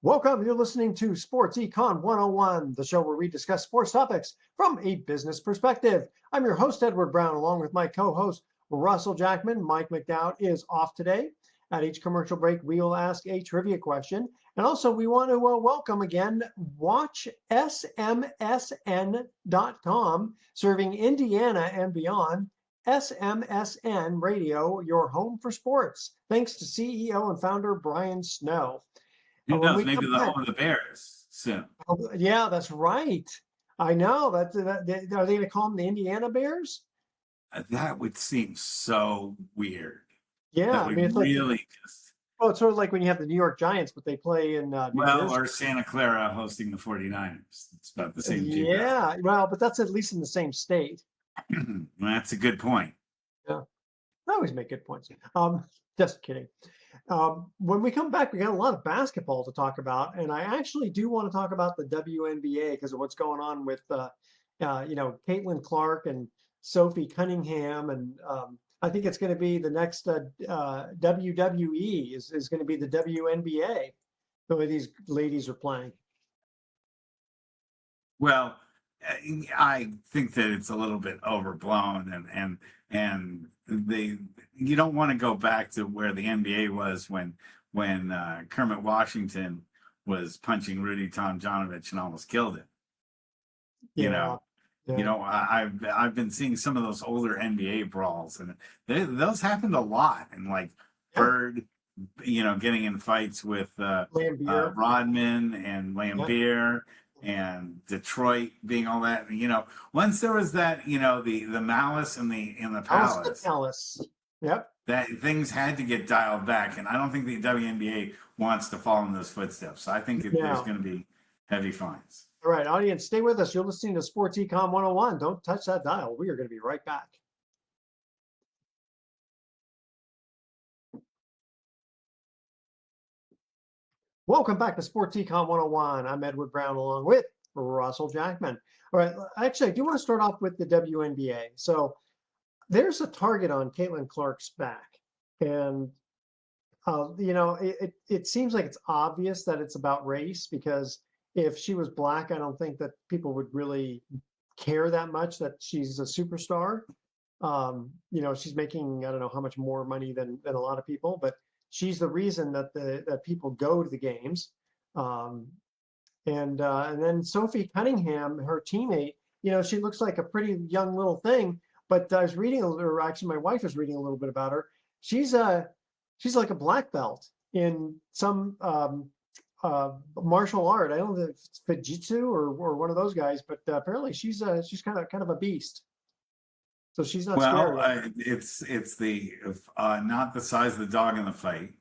Welcome. You're listening to Sports Econ 101, the show where we discuss sports topics from a business perspective. I'm your host, Edward Brown, along with my co-host, Russell Jackman. Mike McDowd is off today. At each commercial break, we will ask a trivia question. And also, we want to welcome again, watch smsn.com, serving Indiana and beyond. SMSN Radio, your home for sports. Thanks to CEO and founder Brian Snow. Who When knows? we Maybe come the back, home of the Bears soon. yeah, that's right. I know that. Are they going to call them the Indiana Bears? That would seem so weird. Yeah, That I would mean it's like, really just, well, it's sort of like when you have the New York Giants, but they play in New well, Jersey. or Santa Clara hosting the 49ers. It's about the same geographic. Yeah, well, but that's at least in the same state. That's a good point. Yeah, I always make good points. Just kidding. When we come back, we got a lot of basketball to talk about, and I actually do want to talk about the WNBA because of what's going on with, Caitlin Clark and Sophie Cunningham, and I think it's going to be the next WWE is going to be the WNBA, the way these ladies are playing. Well, I think that it's a little bit overblown, and you don't want to go back to where the NBA was when Kermit Washington was punching Rudy Tomjanovich and almost killed him. You know, I've been seeing some of those older NBA brawls, and those happened a lot. And like Bird, getting in fights with Rodman and Lambeer. And Detroit being all that, once there was that, the malice in the palace. Yep. That things had to get dialed back, and I don't think the WNBA wants to follow in those footsteps. So I think there's going to be heavy fines. All right, audience, stay with us. You're listening to Sports Econ 101. Don't touch that dial. We are going to be right back. Welcome back to Sports Econ 101. I'm Edward Brown along with Russell Jackman. All right, actually, I do want to start off with the WNBA. So there's a target on Caitlin Clark's back. And, it seems like it's obvious that it's about race because if she was black, I don't think that people would really care that much that she's a superstar. She's making, I don't know how much more money than a lot of people, but she's the reason that people go to the games. And then Sophie Cunningham, her teammate, she looks like a pretty young little thing. But I was reading, or actually my wife was reading a little bit about her. She's like a black belt in some martial art. I don't know if it's Fujitsu or one of those guys, but apparently she's kind of a beast. So she's not scary. It's the not the size of the dog in the fight.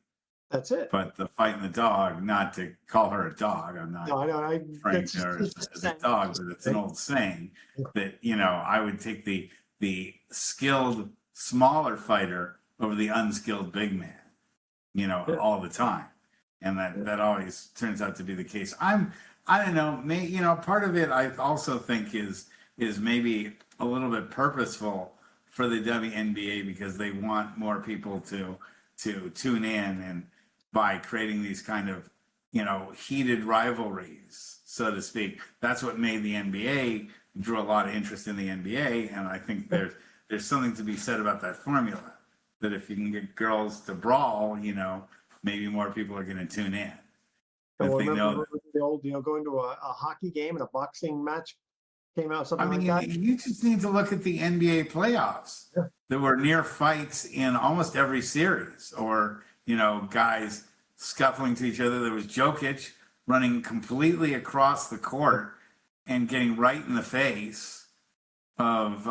That's it. But the fight in the dog, not to call her a dog. I'm not referring to her as a dog, but it's an old saying that, I would take the skilled smaller fighter over the unskilled big man, all the time. And that always turns out to be the case. I don't know, part of it I also think is maybe a little bit purposeful for the WNBA because they want more people to tune in, and by creating these kind of heated rivalries, so to speak. That's what made the NBA, drew a lot of interest in the NBA, and I think there's something to be said about that formula, that if you can get girls to brawl, maybe more people are going to tune in. Well, remember the old, going to a hockey game and a boxing match came out, something like that? You just need to look at the NBA playoffs. Yeah. There were near fights in almost every series, or, guys scuffling to each other. There was Jokic running completely across the court and getting right in the face of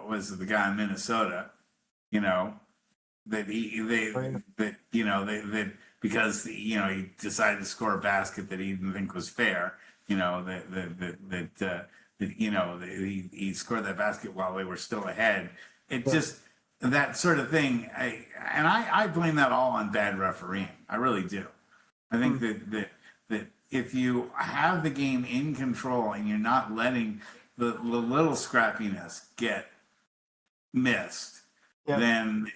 was the guy in Minnesota, because he decided to score a basket that he didn't think was fair. He scored that basket while they were still ahead. Just that sort of thing. I blame that all on bad refereeing. I really do. I think that if you have the game in control and you're not letting the little scrappiness get missed, then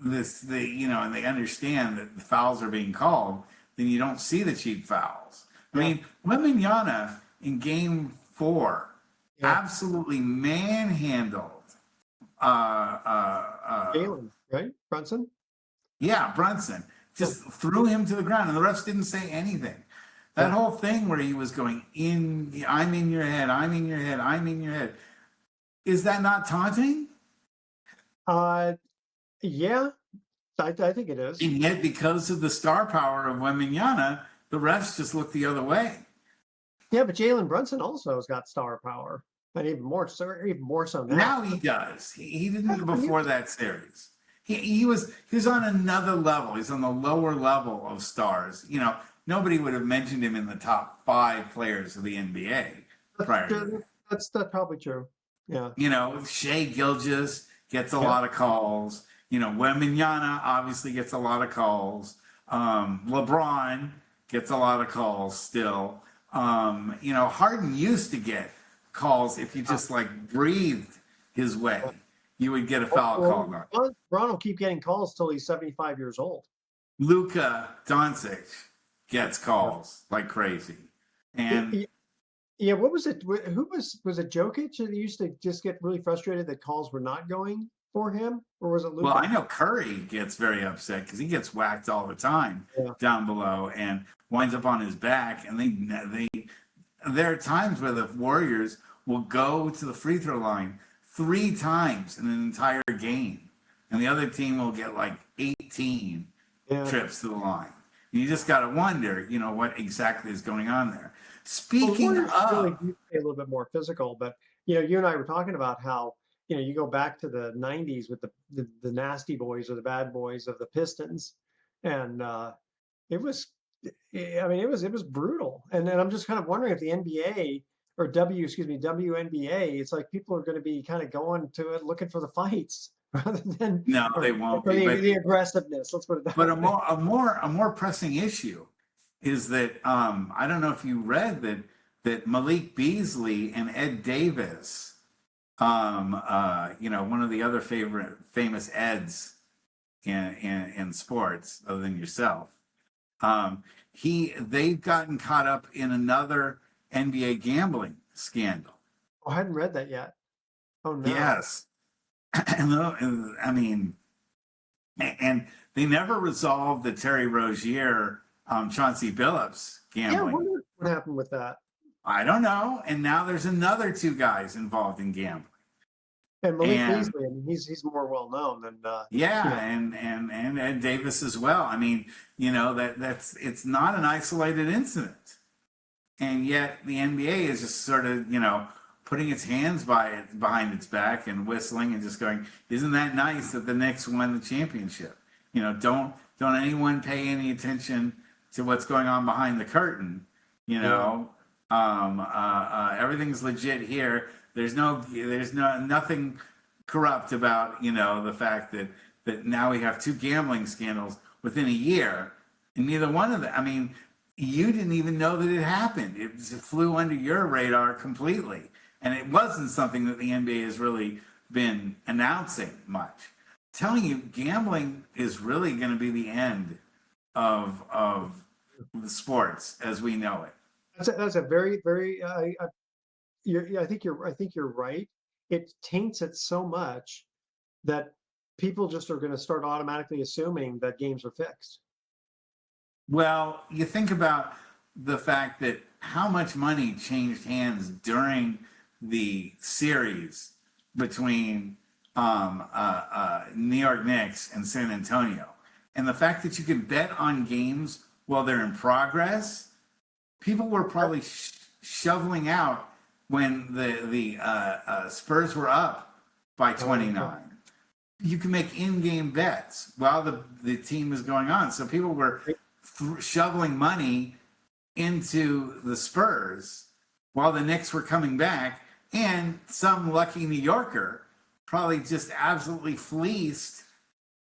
and they understand that the fouls are being called, then you don't see the cheap fouls. I mean, Wembanyama in game 4 absolutely manhandled Jalen, right? Brunson? Yeah, Brunson. Just threw him to the ground, and the refs didn't say anything. That whole thing where he was going in, I'm in your head, I'm in your head, I'm in your head. Is that not taunting? Yeah, I think it is. And yet, because of the star power of Wembanyama, the refs just look the other way. Yeah, but Jalen Brunson also has got star power, and even more so now. Now he does. He didn't before that series. He was on another level. He's on the lower level of stars. You know, nobody would have mentioned him in the top 5 players of the NBA prior to that. That's probably true. Yeah. You know, Shea Gilgeous gets a lot of calls. You know, Wembanyama obviously gets a lot of calls. LeBron gets a lot of calls still. You know, Harden used to get calls if you just like breathed his way. You would get a foul called on. LeBron will keep getting calls till he's 75 years old. Luka Doncic gets calls like crazy. And yeah, what was it? Who was it? Jokic that used to just get really frustrated that calls were not going for him, or was it Luka? Well, I know Curry gets very upset because he gets whacked all the time down below and winds up on his back. And there are times where the Warriors will go to the free throw line 3 times in an entire game, and the other team will get like 18 trips to the line. You just got to wonder, you know, what exactly is going on there. Speaking of, really do play a little bit more physical, but you know, you and I were talking about how, you know, you go back to the 90s with the nasty boys or the bad boys of the Pistons, and it was, I mean, it was brutal. And then I'm just kind of wondering if the NBA or WNBA, it's like people are going to be kind of going to it looking for the fights rather than they won't be but the aggressiveness. Let's put it that way. But a more pressing issue is that I don't know if you read that Malik Beasley and Ed Davis, you know, one of the other famous Eds in sports other than yourself, they've gotten caught up in another NBA gambling scandal. I hadn't read that yet. Oh no. Yes. And I mean, and they never resolved the Terry Rozier, Chauncey Billups gambling. Yeah, what happened with that? I don't know. And now there's another 2 guys involved in gambling. And Malik Beasley, I mean, he's more well known than you know. and Ed Davis as well. I mean, you know, it's not an isolated incident, and yet the NBA is just sort of, you know, putting its hands behind its back and whistling and just going, "Isn't that nice that the Knicks won the championship?" You know, don't anyone pay any attention to what's going on behind the curtain. You know, everything's legit here. There's nothing corrupt about, you know, the fact that now we have 2 gambling scandals within a year, and neither one of them. I mean, you didn't even know that it happened. It flew under your radar completely, and it wasn't something that the NBA has really been announcing much. I'm telling you, gambling is really going to be the end of the sports as we know it. That's a very, very. I think you're right. It taints it so much that people just are going to start automatically assuming that games are fixed. Well, you think about the fact that how much money changed hands during the series between New York Knicks and San Antonio, and the fact that you can bet on games while they're in progress. People were probably shoveling out when the Spurs were up by 29. You can make in-game bets while the team is going on. So people were shoveling money into the Spurs while the Knicks were coming back, and some lucky New Yorker probably just absolutely fleeced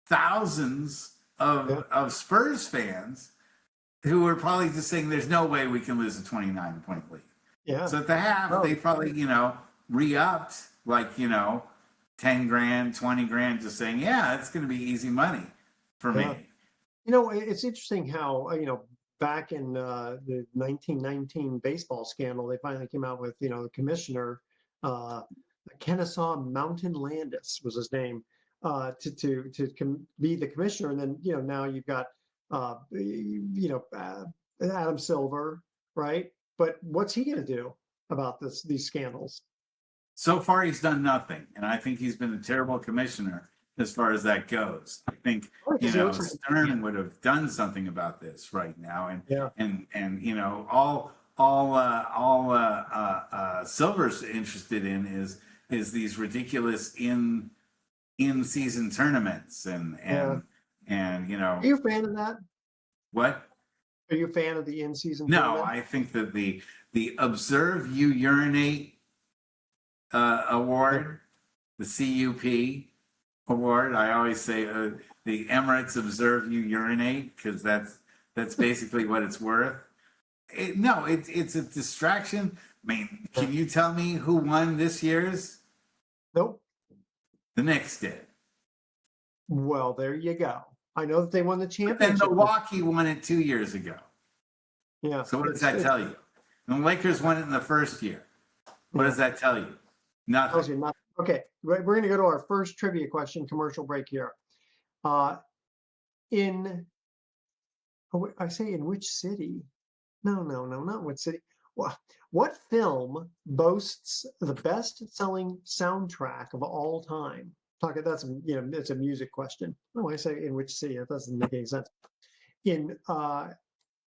thousands of Spurs fans who were probably just saying, "There's no way we can lose a 29-point lead." Yeah. So at the half, they probably, you know, re-upped, like, you know, 10 grand, 20 grand, just saying, yeah, it's going to be easy money for me. It's interesting how, back in the 1919 baseball scandal, they finally came out with, the commissioner, Kennesaw Mountain Landis was his name, to be the commissioner. And then, now you've got, Adam Silver, right? But what's he going to do about these scandals? So far, he's done nothing. And I think he's been a terrible commissioner as far as that goes. I think, Stern would have done something about this right now. And all Silver's interested in is these ridiculous in-season tournaments and Are you a fan of that? What? Are you a fan of the in-season No, tournament? I think that the Observe You Urinate award, the CUP award. I always say the Emirates Observe You Urinate, because that's basically what it's worth. It's a distraction. I mean, can you tell me who won this year's? Nope. The Knicks did. Well, there you go. I know that they won the championship. And Milwaukee won it 2 years ago. Yeah. So what does that tell you? And the Lakers won it in the first year. What does that tell you? Nothing. Okay, we're going to go to our first trivia question, commercial break here. I say in which city? No, not which city. What film boasts the best-selling soundtrack of all time? It's a music question. Oh, I say in which city? That doesn't make any sense.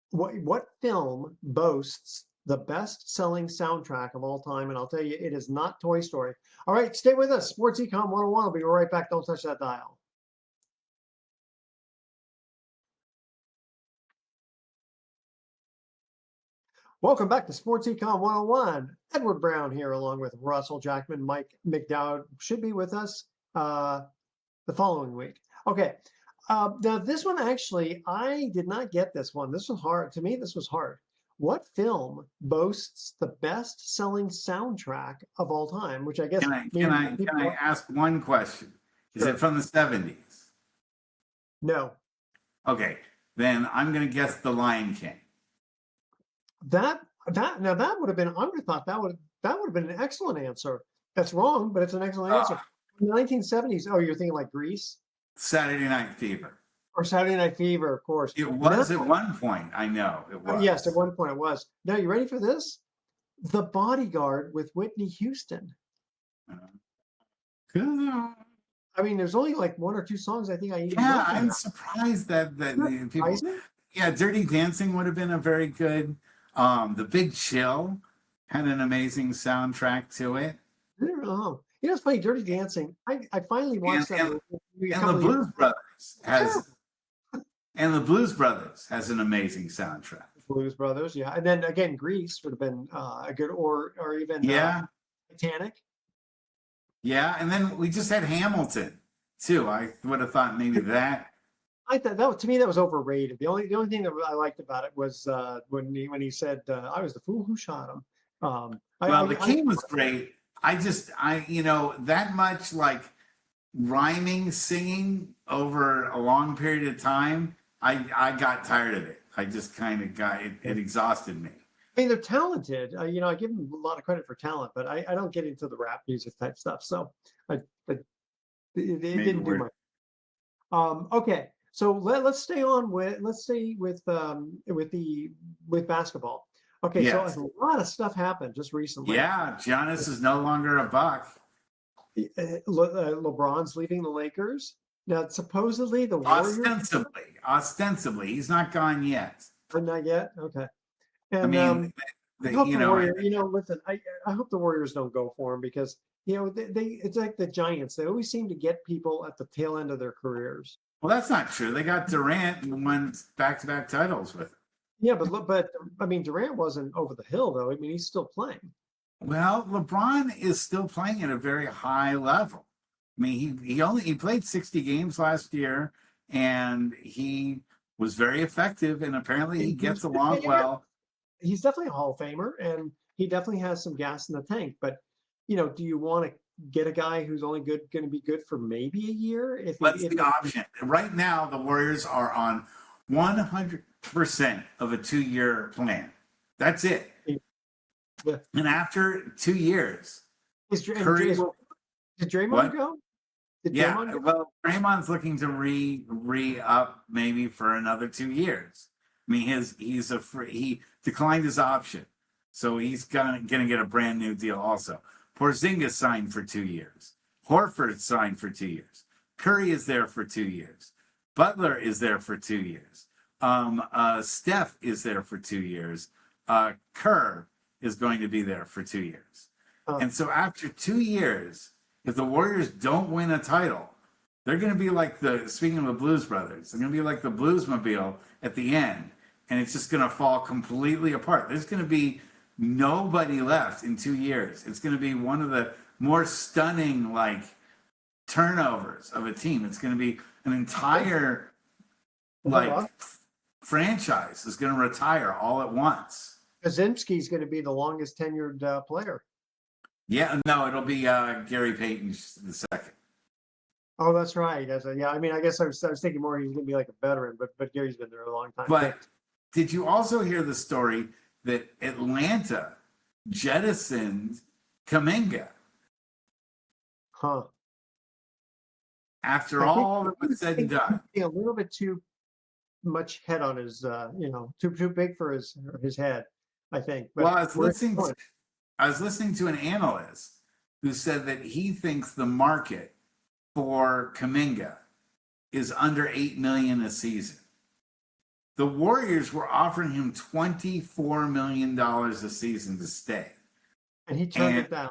What film boasts the best-selling soundtrack of all time? And I'll tell you, it is not Toy Story. All right, stay with us. Sports Econ 101. I'll be right back. Don't touch that dial. Welcome back to Sports Econ 101. Edward Brown here, along with Russell Jackman. Mike McDowd should be with us the following week. Okay. Now, this one, actually, I did not get this one. This was hard. To me, this was hard. What film boasts the best-selling soundtrack of all time? Which I guess can I ask one question? Is it from the 70s? No. Okay, then I'm going to guess The Lion King. That would have been. I would have thought that would have been an excellent answer. That's wrong, but it's an excellent answer. In the 1970s. Oh, you're thinking like Grease? Saturday Night Fever. Or Saturday Night Fever, of course. It was at one point. I know it was. Yes, at one point it was. Now, you ready for this? The Bodyguard with Whitney Houston. I mean, there's only like one or two songs I think I even. Yeah, I'm surprised that the people. Yeah, Dirty Dancing would have been a very good. The Big Chill had an amazing soundtrack to it. Oh, it's funny. Dirty Dancing. I finally watched that. And the Blues Brothers has. And the Blues Brothers has an amazing soundtrack. Blues Brothers, yeah. And then again, Grease would have been a good, or even Titanic. Yeah, and then we just had Hamilton too. I would have thought maybe that. I thought that, to me, that was overrated. The only thing that I liked about it was when he said, "I was the fool who shot him." The King was great. That much like rhyming, singing over a long period of time. I got tired of it. I just kind of got it. It exhausted me. I mean, they're talented. I give them a lot of credit for talent, but I don't get into the rap music type stuff. So it didn't do much. Okay, so let's stay with basketball. Okay, yes. So a lot of stuff happened just recently. Yeah, Giannis is no longer a Buck. LeBron's leaving the Lakers. Now, supposedly the Warriors. Ostensibly, he's not gone yet. Not yet. Okay. And I mean, listen. I hope the Warriors don't go for him because it's like the Giants. They always seem to get people at the tail end of their careers. Well, that's not true. They got Durant and won back-to-back titles with him. Yeah, but I mean, Durant wasn't over the hill though. I mean, he's still playing. Well, LeBron is still playing at a very high level. I mean, he played 60 games last year, and he was very effective. And apparently, he gets along well. He's definitely a Hall of Famer, and he definitely has some gas in the tank. But do you want to get a guy who's only going to be good for maybe a year? What's the option? Right now, the Warriors are on 100% of a 2-year plan. That's it. And after 2 years, Curry will. Did Draymond What? go? Yeah, well, Draymond's looking to re up maybe for another 2 years. I mean, he declined his option, so he's gonna get a brand new deal. Also, Porzingis signed for 2 years. Horford signed for 2 years. Curry is there for 2 years. Butler is there for 2 years. Steph is there for 2 years. Kerr is going to be there for 2 years. And so after 2 years, if the Warriors don't win a title, they're going to be like speaking of the Blues Brothers, they're going to be like the Bluesmobile at the end, and it's just going to fall completely apart. There's going to be nobody left in 2 years. It's going to be one of the more stunning, like, turnovers of a team. It's going to be an entire, like, franchise is going to retire all at once. Kaczynski's going to be the longest tenured player. Yeah, no, it'll be Gary Payton the second. Oh, that's right. I mean, I guess I was thinking more he's going to be like a veteran, but Gary's been there a long time. But did you also hear the story that Atlanta jettisoned Kuminga? Huh. After all that was said and done. A little bit too much head on his, too big for his head, I think. But well, I was listening to an analyst who said that he thinks the market for Kuminga is under $8 million a season. The Warriors were offering him $24 million a season to stay. And he turned it down.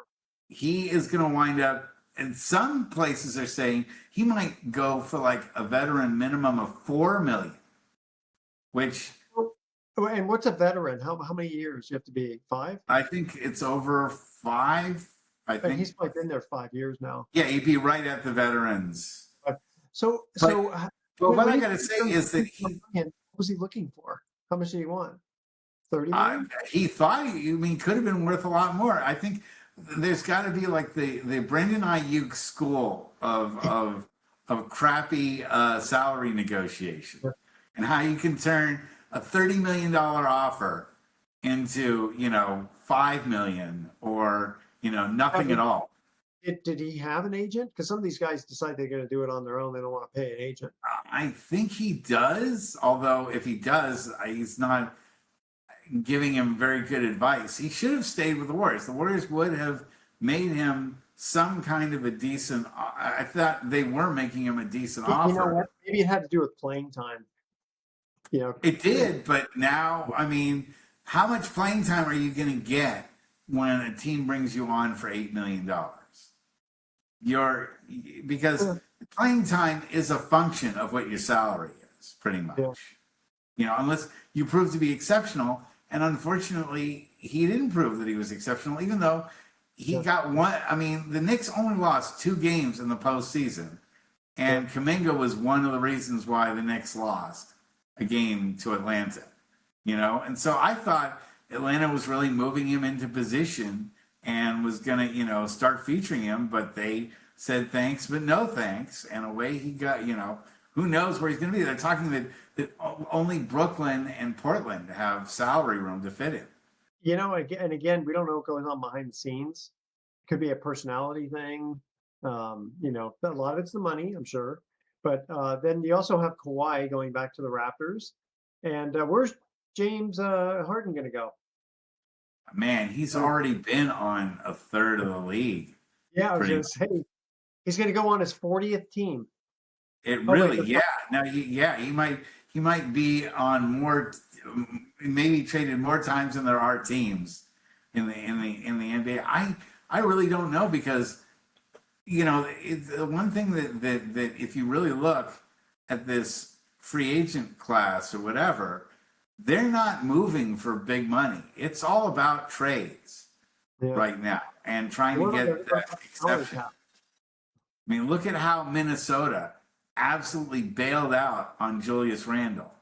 He is going to wind up, and some places are saying he might go for like a veteran minimum of $4 million, which. And what's a veteran? How many years? You have to be 5? I think it's over 5. I think he's probably been there 5 years now. Yeah, he'd be right at the veterans. But what I got to say is that what was he looking for? How much did he want? 30 million? He thought could have been worth a lot more. I think there's got to be like the Brendan Ayuk school of crappy salary negotiation, and how you can turn a $30 million offer into $5 million or nothing at all. Did he have an agent? Because some of these guys decide they're going to do it on their own. They don't want to pay an agent. I think he does. Although if he does, he's not giving him very good advice. He should have stayed with the Warriors. The Warriors would have made him some kind of a decent. I thought they were making him a decent offer. You know what? Maybe it had to do with playing time. It did, but now, I mean, how much playing time are you going to get when a team brings you on for $8 million? Because playing time is a function of what your salary is, pretty much. Yeah. Unless you prove to be exceptional, and unfortunately, he didn't prove that he was exceptional, even though he got one. I mean, the Knicks only lost 2 games in the postseason, and Kuminga was one of the reasons why the Knicks lost a game to Atlanta, and so I thought Atlanta was really moving him into position and was going to, start featuring him, but they said thanks, but no thanks, and away he got, who knows where he's going to be. They're talking that only Brooklyn and Portland have salary room to fit him. And again, we don't know what goes on behind the scenes. It could be a personality thing. A lot of it's the money, I'm sure. But then you also have Kawhi going back to the Raptors. And where's James Harden going to go? Man, he's already been on a third of the league. Yeah, I was going to say, he's going to go on his 40th team. Now, he might be on more, maybe traded more times than there are teams in the NBA. I really don't know, because it's one thing that if you really look at this free agent class or whatever, they're not moving for big money. It's all about trades right now and trying to get that exception. I mean, look at how Minnesota absolutely bailed out on Julius Randle.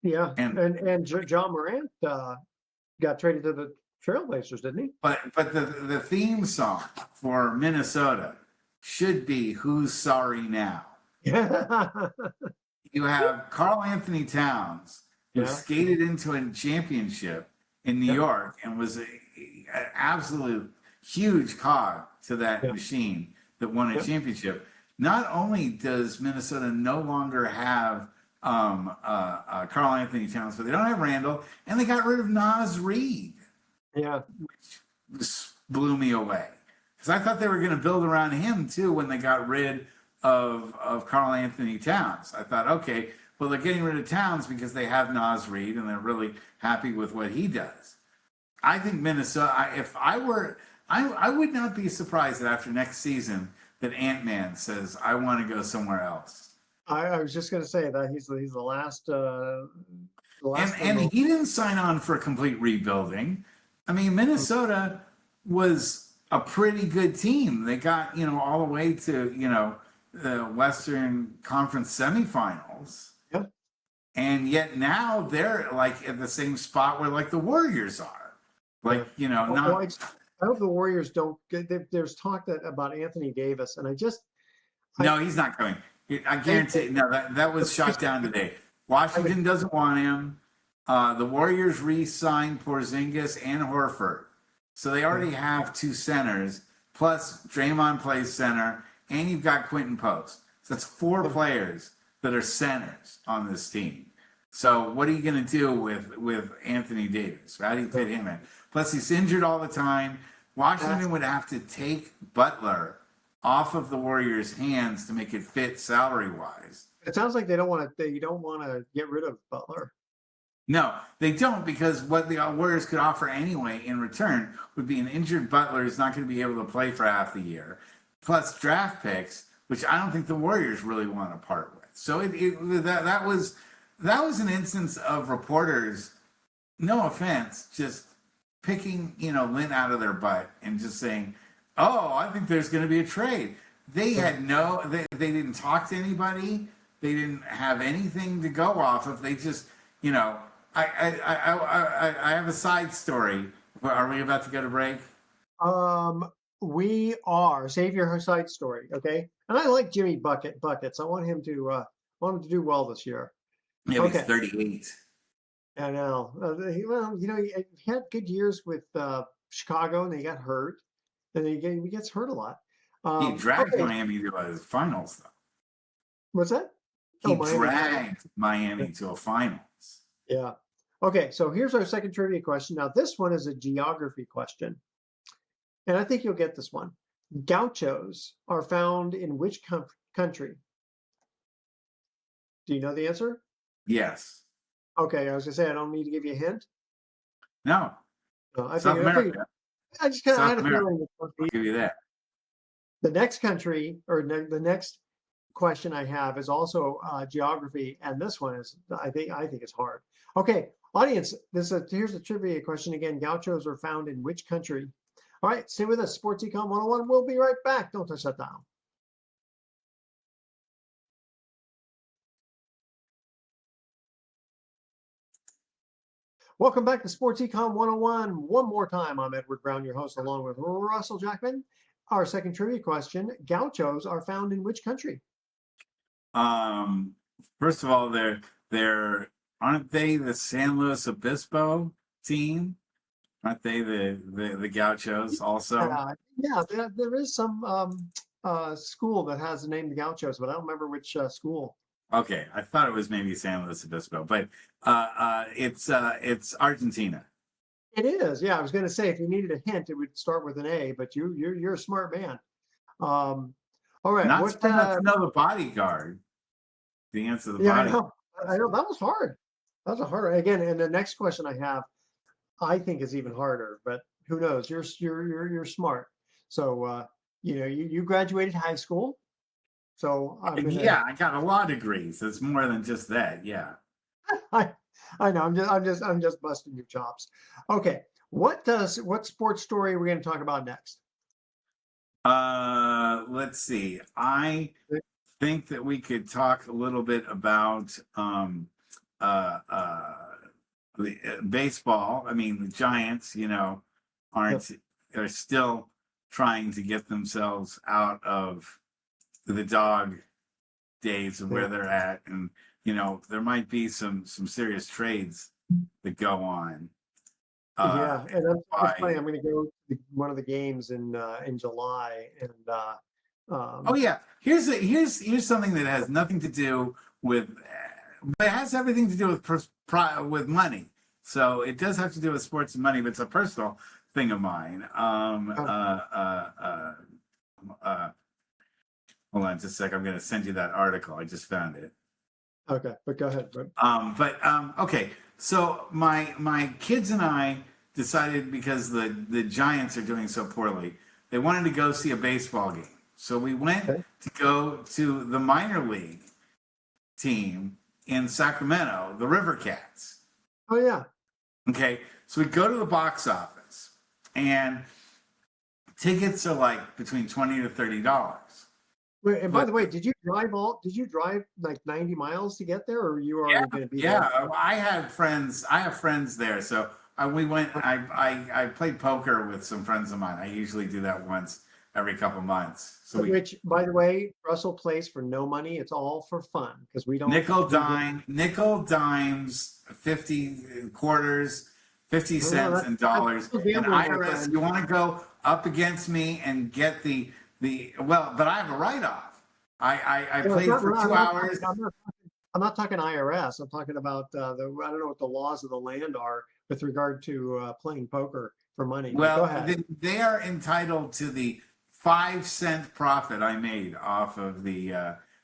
Yeah, and John Morant got traded to Trailblazers, didn't he? But the theme song for Minnesota should be "Who's Sorry Now." Yeah. You have Carl Anthony Towns, who Yeah. skated into a championship in New Yep. York and was an absolute huge cog to that Yep. machine that won a Yep. championship. Not only does Minnesota no longer have Carl Anthony Towns, but they don't have Randall, and they got rid of Nas Reed, Yeah. which just blew me away. Because I thought they were going to build around him too when they got rid of Carl Anthony Towns. I thought, okay, well, they're getting rid of Towns because they have Nas Reed and they're really happy with what he does. I think Minnesota, if I were, I would not be surprised that after next season that Ant-Man says, I want to go somewhere else. I was just going to say that he's the last. And he didn't sign on for complete rebuilding. I mean, Minnesota was a pretty good team. They got, all the way to, the Western Conference semifinals. Yep. And yet now they're like at the same spot where like the Warriors are. Like, not. I hope the Warriors don't get. There's talk about Anthony Davis, and No, he's not coming. I guarantee. No, that was shot down today. Washington doesn't want him. The Warriors re-signed Porzingis and Horford, so they already have two centers. Plus, Draymond plays center, and you've got Quentin Post. So that's four players that are centers on this team. So what are you going to do with Anthony Davis? How do you fit him in? Plus, he's injured all the time. Washington would have to take Butler off of the Warriors' hands to make it fit salary-wise. It sounds like they don't want to get rid of Butler. No, they don't, because what the Warriors could offer anyway in return would be an injured Butler who's not going to be able to play for half the year, plus draft picks, which I don't think the Warriors really want to part with. So that was an instance of reporters, no offense, just picking lint out of their butt and just saying, "Oh, I think there's going to be a trade." They had they didn't talk to anybody. They didn't have anything to go off of. They just, I have a side story. Are we about to go to break? We are. Save your side story, okay? And I like Jimmy Buckets. I want him to do well this year. Yeah, okay. He's 38. I know. He had good years with Chicago, and then he got hurt. And he gets hurt a lot. He dragged Miami to a finals, though. What's that? He dragged Miami to a finals. Yeah. Okay, so here's our second trivia question. Now, this one is a geography question. And I think you'll get this one. Gauchos are found in which country? Do you know the answer? Yes. Okay, I was going to say, I don't need to give you a hint. No. South America. I just kind of had a feeling. I'll give you that. The next country, or the next question I have is also geography, and this one is, I think it's hard. Okay, audience, here's the trivia question again. Gauchos are found in which country? All right, stay with us. Sports Econ 101. We'll be right back. Don't touch that dial. Welcome back to Sports Econ 101. One more time, I'm Edward Brown, your host, along with Russell Jackman. Our second trivia question, Gauchos are found in which country? First of all, aren't they the San Luis Obispo team? Aren't they the Gauchos also? Yeah, there is some school that has the name the Gauchos, but I don't remember which school. Okay, I thought it was maybe San Luis Obispo, but it's Argentina. It is, yeah. I was going to say if you needed a hint, it would start with an A, but you're a smart man. All right, not to know the bodyguard. The answer to the bodyguard. I know that was hard. That was a hard again. And the next question I have, I think is even harder, but who knows? You're smart. So you graduated high school. So I got a law degrees. It's more than just that. Yeah. I know. I'm just busting your chops. Okay. What sports story are we going to talk about next? Let's see. I think that we could talk a little bit about the baseball. I mean, the Giants. aren't are still trying to get themselves out of the dog days of where they're at, and there might be some serious trades that go on. Yeah, and it's funny. By I'm going to go to one of the games in July, and Oh yeah, here's something that has nothing to do with, but it has everything to do with with money. So it does have to do with sports and money, but it's a personal thing of mine. Hold on just a sec. I'm going to send you that article. I just found it. Okay, but go ahead. Okay. So my kids and I decided, because the Giants are doing so poorly, they wanted to go see a baseball game. So we went to go to the minor league team in Sacramento, the River Cats. Oh yeah. Okay. So we go to the box office, and tickets are like between $20 to $30. Wait, and by the way, did you drive like 90 miles to get there, or you already going to be there? Yeah, I have friends there, so we went. I played poker with some friends of mine. I usually do that once every couple months. So which, by the way, Russell plays for no money. It's all for fun, because we don't nickel dimes, 50 quarters, 50 cents, and dollars. And IRS, you want to go up against me and get the but I have a write-off. I played for 2 hours. I'm not talking IRS. I'm talking about I don't know what the laws of the land are with regard to playing poker for money. Well, go ahead. They are entitled to the 5-cent profit I made off of the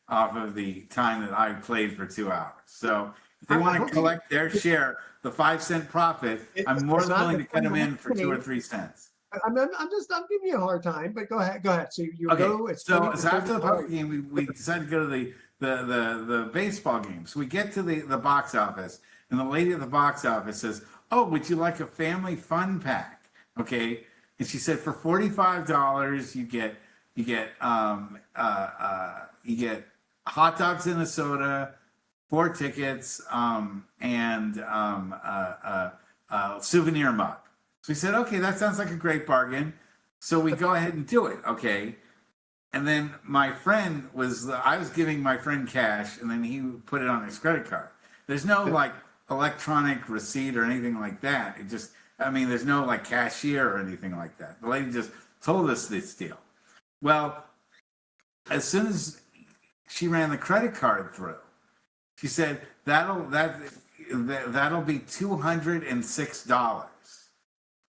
time that I played for 2 hours. So if they want to collect their share, the 5-cent profit, I'm more than willing to cut them in for 2 or 3 cents. I'm giving you a hard time, but go ahead. So you okay. go. So after the poker game, we decided to go to the baseball game. So we get to the box office, and the lady at the box office says, "Oh, would you like a family fun pack?" Okay, and she said for $45 you get hot dogs and a soda, 4 tickets, and souvenir mug. So we said, okay, that sounds like a great bargain. So we go ahead and do it, okay? And then I was giving my friend cash, and then he put it on his credit card. There's no like electronic receipt or anything like that. There's no like cashier or anything like that. The lady just told us this deal. Well, as soon as she ran the credit card through, she said, that'll be $206.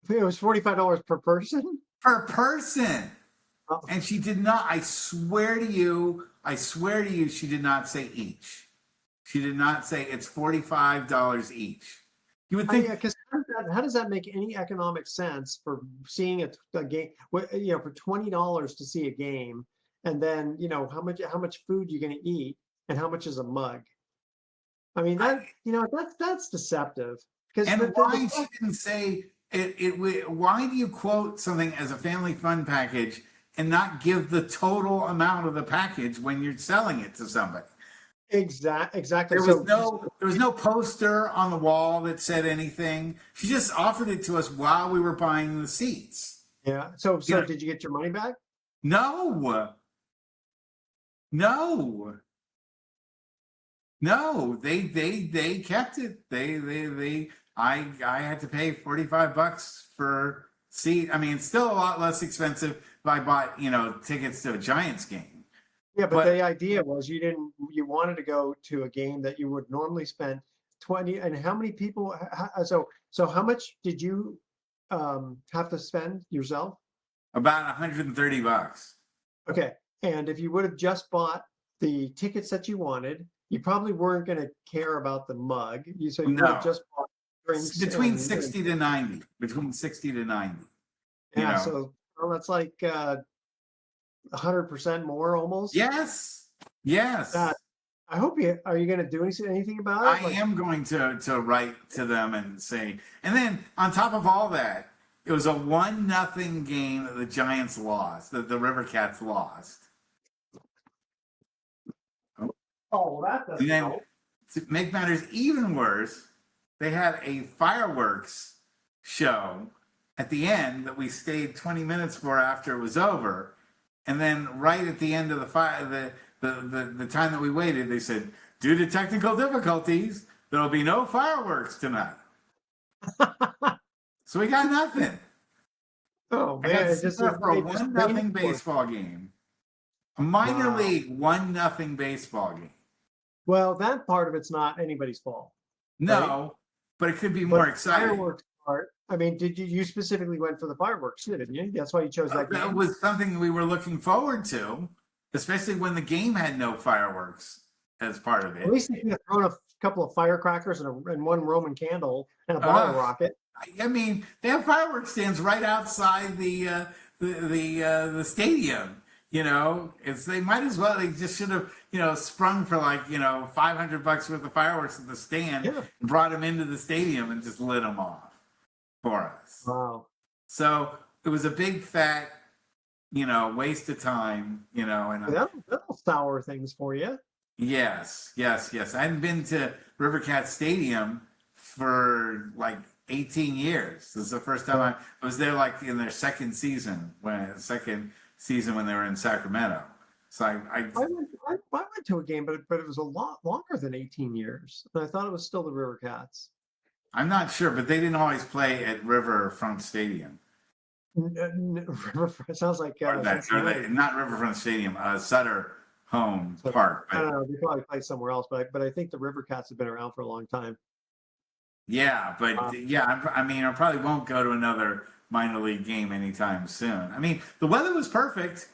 It was $45 per person? Per person. Oh. And she did not, I swear to you, she did not say each. She did not say it's $45 each. You would think. Because how does that make any economic sense for seeing a game, for $20 to see a game, and then, how much food you're going to eat, and how much is a mug? I mean, that's deceptive. And why she didn't say why do you quote something as a family fun package and not give the total amount of the package when you're selling it to somebody? Exactly. There was no poster on the wall that said anything. She just offered it to us while we were buying the seats. Yeah. So did you get your money back? No. They kept it. I had to pay $45 for seat. I mean, it's still a lot less expensive if I bought, tickets to a Giants game. Yeah, but the idea was you wanted to go to a game that you would normally spend 20, and how many people, so how much did you have to spend yourself? About $130. Okay. And if you would have just bought the tickets that you wanted, you probably weren't going to care about the mug. You would have just bought drinks. Between 60 to 90. Between 60 to 90. Yeah, so that's like 100% more almost. Yes. I hope are you going to do anything about it? I am going to write to them and say, and then on top of all that, it was a 1-0 game that the Giants lost, that the River Cats lost. Oh, that doesn't help. To make matters even worse, they had a fireworks show at the end that we stayed 20 minutes for after it was over. And then right at the end of the fire, the time that we waited, they said, due to technical difficulties, there'll be no fireworks tonight. So we got nothing. Oh I got man, to sit there for a 1-0 baseball game. A minor league 1-0 baseball game. Well, that part of it's not anybody's fault. No, right? but it could be more exciting. Fireworks part. I mean, you specifically went for the fireworks, didn't you? That's why you chose that game. That was something we were looking forward to, especially when the game had no fireworks as part of it. At least you could have thrown a couple of firecrackers and one Roman candle and a bottle rocket. I mean, they have fireworks stands right outside the stadium. You know, they might as well. They just should have, sprung for like $500 worth of fireworks at the stand, and brought them into the stadium and just lit them off for us. Wow. So it was a big fat, waste of time. And that'll sour things for you. Yes. I hadn't been to Rivercat Stadium for like 18 years. This is the first time I was there, like in their second season when they were in Sacramento. So I went to a game, but it was a lot longer than 18 years. And I thought it was still the Rivercats. I'm not sure, but they didn't always play at Riverfront Stadium. Riverfront sounds like not Riverfront Stadium, Sutter Home Park. I don't know. They probably played somewhere else, but I think the Rivercats have been around for a long time. Yeah, but I probably won't go to another minor league game anytime soon. I mean, the weather was perfect,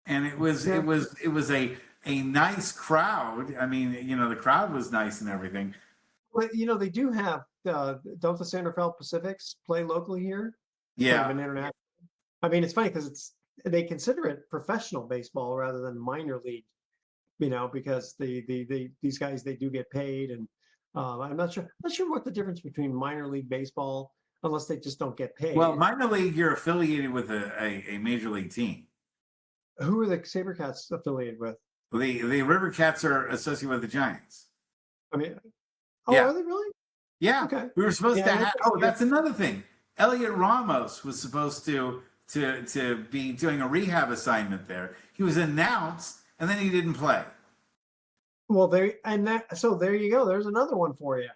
and it was a nice crowd. I mean, the crowd was nice and everything. But they do have don't the Santa Fe Pacifics play locally here? Yeah, kind of an international. I mean, it's funny because they consider it professional baseball rather than minor league. Because these guys, they do get paid, and I'm not sure what the difference between minor league baseball, unless they just don't get paid. Well, minor league, you're affiliated with a major league team. Who are the SaberCats affiliated with? The Rivercats are associated with the Giants. I mean, are they really? Yeah. Okay. We were supposed to have. Oh, that's another thing. Elliot Ramos was supposed to be doing a rehab assignment there. He was announced, and then he didn't play. Well, so there you go. There's another one for you.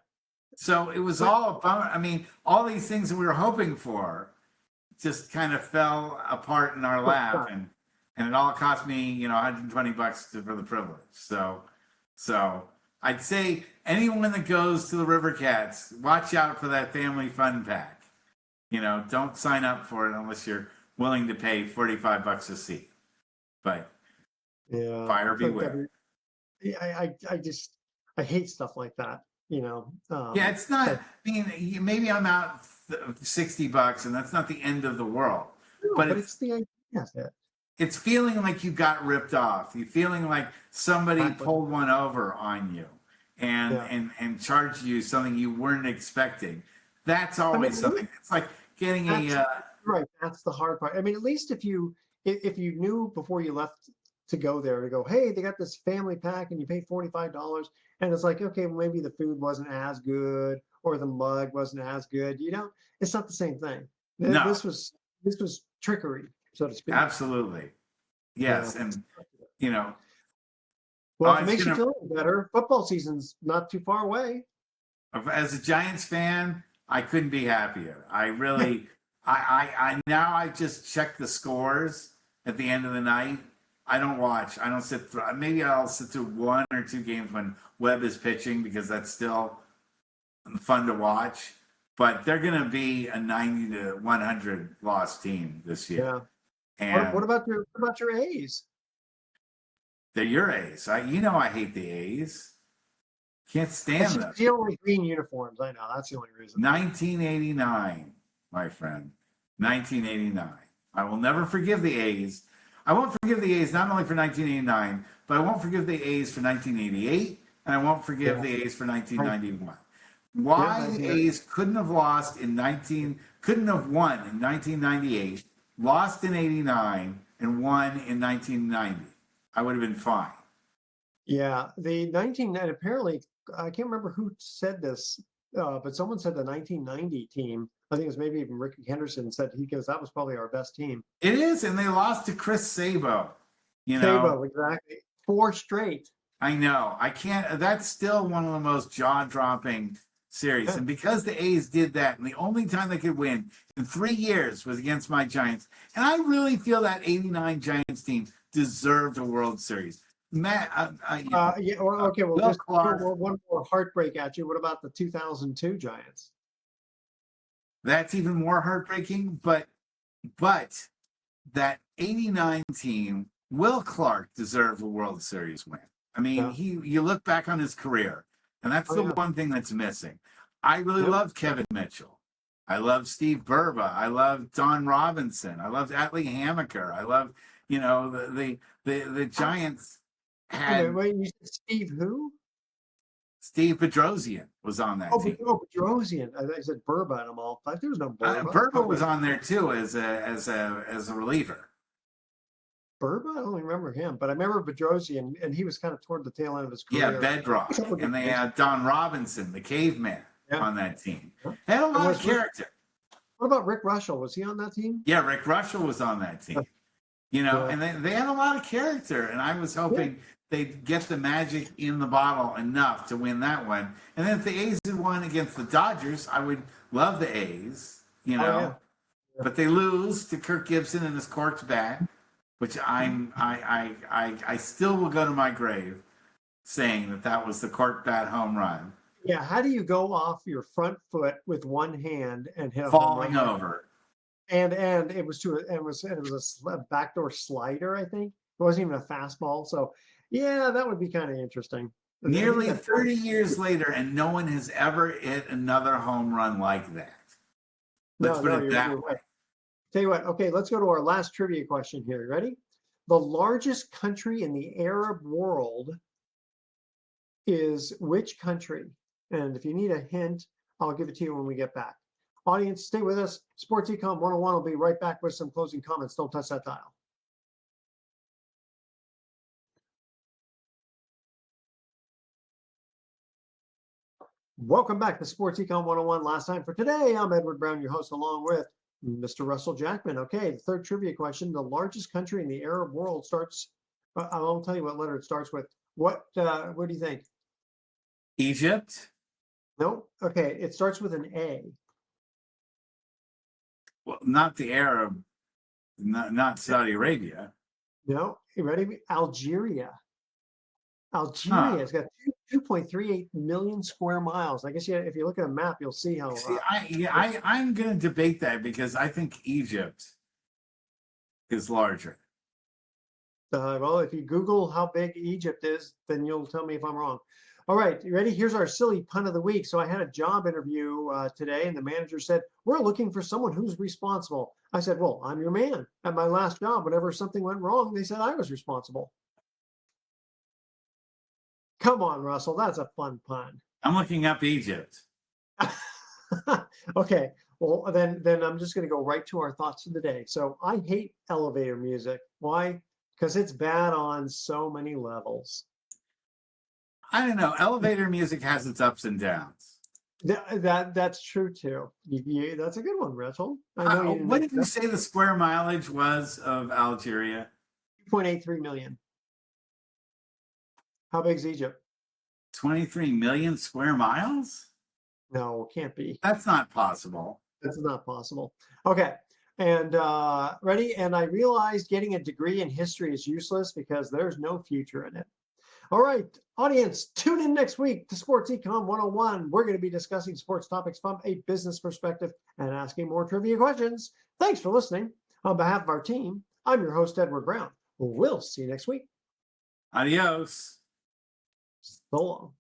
So it was all about. I mean, all these things that we were hoping for just kind of fell apart in our lap, and it all cost me, $120 for the privilege. So I'd say anyone that goes to the Rivercats, watch out for that family fun pack. Don't sign up for it unless you're willing to pay $45 a seat. But buyer beware. I hate stuff like that. It's not. I mean, maybe I'm out $60, and that's not the end of the world. No, but it's the idea of it. It's feeling like you got ripped off. You're feeling like somebody pulled one over on you and charged you something you weren't expecting. That's always something. It's like getting right. That's the hard part. I mean, at least if you knew before you left to go there, to go, hey, they got this family pack and you pay $45, and it's like, okay, well, maybe the food wasn't as good or the mug wasn't as good. It's not the same thing. No. This was trickery, so to speak. Absolutely. Yes. Yeah. And well, if it makes you feel better, football season's not too far away. As a Giants fan, I couldn't be happier. I really, I just check the scores at the end of the night. I don't watch. I don't sit through. Maybe I'll sit through 1 or 2 games when Webb is pitching, because that's still fun to watch. But they're going to be a 90 to 100 loss team this year. Yeah. And what about your A's? They're your A's. I hate the A's. Can't stand them. The only green uniforms. I know. That's the only reason. 1989, my friend. 1989. I will never forgive the A's. I won't forgive the A's not only for 1989, but I won't forgive the A's for 1988, and I won't forgive the A's for 1991. Why the A's couldn't have won in 1998, lost in 89, and won in 1990. I would have been fine. Yeah, and apparently, I can't remember who said this, but someone said the 1990 team I think it was maybe even Ricky Henderson said he goes, that was probably our best team. It is, and they lost to Chris Sabo. Sabo, exactly. 4 straight. I know. I can't. That's still one of the most jaw-dropping series. And because the A's did that, and the only time they could win in 3 years was against my Giants, and I really feel that '89 Giants team deserved a World Series. Matt, okay. Well, Will just Clark, one more heartbreak at you. What about the 2002 Giants? that's even more heartbreaking. But that '89 team, Will Clark deserved a World Series win. I mean, you look back on his career, and that's the one thing that's missing. I really loved Kevin Mitchell. I love Steve Burba. I love Don Robinson. I love Atlee Hammaker. I love, the Giants had. Wait, you said Steve who? Steve Bedrosian was on that team. Oh, Bedrosian. I said Burba and them all. There was no Burba. Burba was on there too as a reliever. Burba? I don't remember him, but I remember Bedrosian, and he was kind of toward the tail end of his career. Yeah, Bedrock. And they had Don Robinson, the caveman, on that team. They had a lot of character. What about Rick Russell? Was he on that team? Yeah, Rick Russell was on that team. And they had a lot of character, and I was hoping they'd get the magic in the bottle enough to win that one. And then if the A's had won against the Dodgers, I would love the A's, But they lose to Kirk Gibson and his corked bat, which I still will go to my grave saying that was the cork bat home run. Yeah, how do you go off your front foot with one hand and hit a falling over? And it was a backdoor slider, I think. It wasn't even a fastball. So yeah, that would be kind of interesting. Nearly 30 years later, and no one has ever hit another home run like that. Let's put it that way. Tell you what, okay, let's go to our last trivia question here. You ready? The largest country in the Arab world is which country? And if you need a hint, I'll give it to you when we get back. Audience, stay with us. Sports Econ 101 will be right back with some closing comments. Don't touch that dial. Welcome back to Sports Econ 101. Last time for today, I'm Edward Brown, your host, along with Mr. Russell Jackman. Okay, the third trivia question. The largest country in the Arab world starts, I won't tell you what letter it starts with. What do you think? Egypt? No. Okay, it starts with an A. Well, not the Arab, not Saudi Arabia. No. You ready? Algeria. Algeria's got 2.38 million square miles. I guess if you look at a map, you'll see how. I'm going to debate that because I think Egypt is larger. Well, if you Google how big Egypt is, then you'll tell me if I'm wrong. All right, you ready? Here's our silly pun of the week. So I had a job interview today, and the manager said, "We're looking for someone who's responsible." I said, "Well, I'm your man." At my last job, whenever something went wrong, they said I was responsible. Come on, Russell. That's a fun pun. I'm looking up Egypt. Okay. Well, then I'm just going to go right to our thoughts of the day. So I hate elevator music. Why? Because it's bad on so many levels. I don't know. Elevator music has its ups and downs. That's true too. That's a good one, Russell. I know. What did you say the square mileage was of Algeria? 2.83 million. How big is Egypt? 23 million square miles? No, it can't be. That's not possible. That's not possible. Okay. And ready? And I realized getting a degree in history is useless because there's no future in it. All right, audience, tune in next week to Sports Econ 101. We're going to be discussing sports topics from a business perspective and asking more trivia questions. Thanks for listening. On behalf of our team, I'm your host, Edward Brown. We'll see you next week. Adios. So long.